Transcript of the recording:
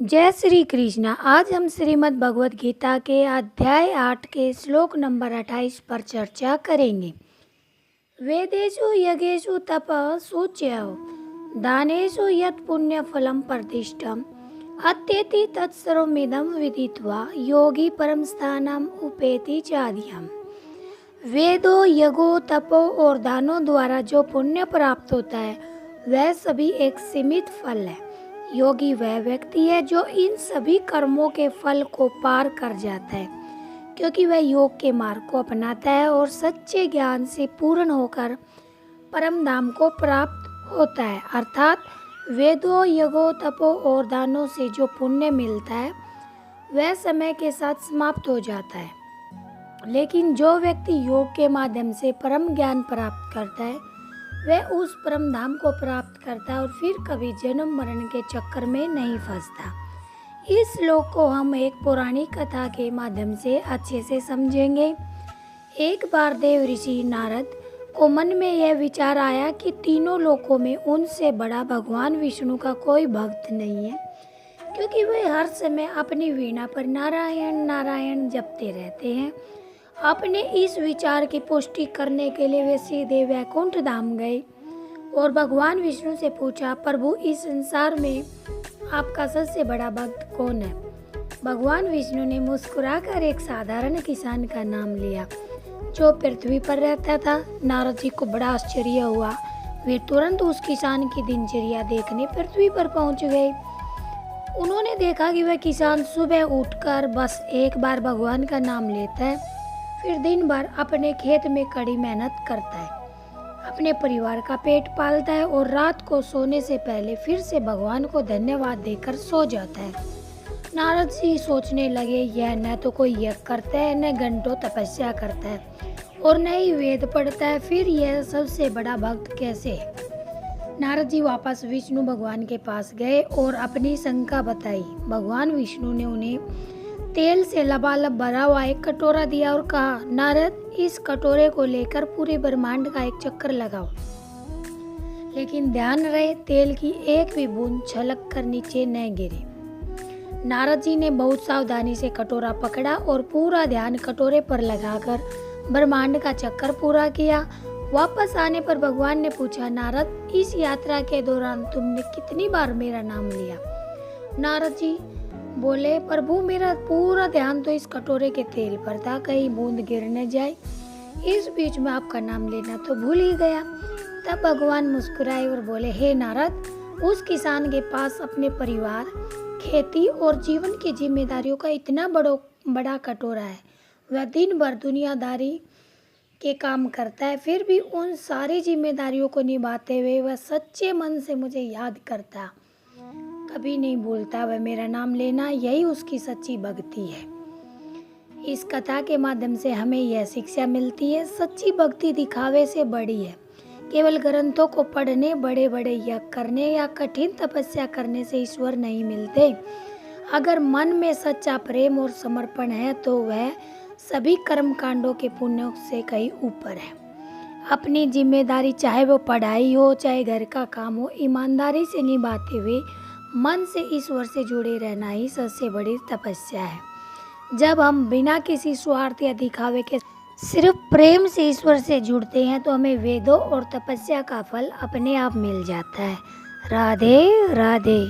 जय श्री कृष्णा। आज हम श्रीमद् भगवत गीता के अध्याय 8 के श्लोक नंबर 28 पर चर्चा करेंगे। वेदेषु यज्ञेषु तपः सूच्यौ दानेषु यत् पुण्य फलम प्रतिष्ठम अत्येति तत्सर्वमिदं विदित्वा योगी परम स्थानम उपेति चाधियम। वेदों, यज्ञों, तपों और दानों द्वारा जो पुण्य प्राप्त होता है वह सभी एक सीमित फल है। योगी वह व्यक्ति है जो इन सभी कर्मों के फल को पार कर जाता है, क्योंकि वह योग के मार्ग को अपनाता है और सच्चे ज्ञान से पूर्ण होकर परम धाम को प्राप्त होता है। अर्थात वेदों, यज्ञों, तपों और दानों से जो पुण्य मिलता है वह समय के साथ समाप्त हो जाता है, लेकिन जो व्यक्ति योग के माध्यम से परम ज्ञान प्राप्त करता है वह उस परम धाम को प्राप्त करता है और फिर कभी जन्म मरण के चक्कर में नहीं फंसता। इस श्लोक को हम एक पौराणिक कथा के माध्यम से अच्छे से समझेंगे। एक बार देव ऋषि नारद को मन में यह विचार आया कि तीनों लोकों में उनसे बड़ा भगवान विष्णु का कोई भक्त नहीं है, क्योंकि वे हर समय अपनी वीणा पर नारायण नारायण जपते रहते हैं। अपने इस विचार की पुष्टि करने के लिए वे सीधे वैकुंठ धाम गए और भगवान विष्णु से पूछा, प्रभु इस संसार में आपका सबसे बड़ा भक्त कौन है? भगवान विष्णु ने मुस्कुराकर एक साधारण किसान का नाम लिया जो पृथ्वी पर रहता था। नारद जी को बड़ा आश्चर्य हुआ। वे तुरंत उस किसान की दिनचर्या देखने पृथ्वी पर पहुंच गए। उन्होंने देखा कि वह किसान सुबह उठकर बस एक बार भगवान का नाम लेता है, फिर दिन भर अपने खेत में कड़ी मेहनत करता है, अपने परिवार का पेट पालता है और रात को सोने से पहले फिर से भगवान को धन्यवाद देकर सो जाता है। नारद जी सोचने लगे, यह न तो कोई यज्ञ करता है, न घंटों तपस्या करता है और न ही वेद पढ़ता है, फिर यह सबसे बड़ा भक्त कैसे है? नारद जी वापस विष्णु भगवान के पास गए और अपनी शंका बताई। भगवान विष्णु ने उन्हें तेल से लबालब भरा हुआ एक कटोरा दिया और कहा, नारद इस कटोरे को लेकर पूरे ब्रह्मांड का एक चक्कर लगाओ, लेकिन ध्यान रहे तेल की एक भी बूंद छलक कर नीचे न गिरे। नारद जी ने बहुत सावधानी से कटोरा पकड़ा और पूरा ध्यान कटोरे पर लगाकर ब्रह्मांड का चक्कर पूरा किया। वापस आने पर भगवान ने पूछा, नारद इस यात्रा के दौरान तुमने कितनी बार मेरा नाम लिया? नारद जी बोले, प्रभु मेरा पूरा ध्यान तो इस कटोरे के तेल पर था, कहीं बूंद गिर न जाए। इस बीच में आपका नाम लेना तो भूल ही गया। तब भगवान मुस्कुराए और बोले, हे नारद, उस किसान के पास अपने परिवार, खेती और जीवन की जिम्मेदारियों का इतना बड़ा कटोरा है। वह दिन भर दुनियादारी के काम करता है, फिर भी उन सारी जिम्मेदारियों को निभाते हुए वह सच्चे मन से मुझे याद करता, कभी नहीं भूलता वह मेरा नाम लेना। यही उसकी सच्ची भक्ति है। इस कथा के माध्यम से हमें यह शिक्षा मिलती है, सच्ची भक्ति दिखावे से बड़ी है। केवल ग्रंथों को पढ़ने, बड़े बड़े यज्ञ करने या कठिन तपस्या करने से ईश्वर नहीं मिलते। अगर मन में सच्चा प्रेम और समर्पण है तो वह सभी कर्म कांडों के पुण्यों से कहीं ऊपर है। अपनी जिम्मेदारी, चाहे वो पढ़ाई हो चाहे घर का काम हो, ईमानदारी से निभाते हुए मन से ईश्वर से जुड़े रहना ही सबसे बड़ी तपस्या है। जब हम बिना किसी स्वार्थ या दिखावे के सिर्फ प्रेम से ईश्वर से जुड़ते हैं तो हमें वेदों और तपस्या का फल अपने आप मिल जाता है। राधे राधे।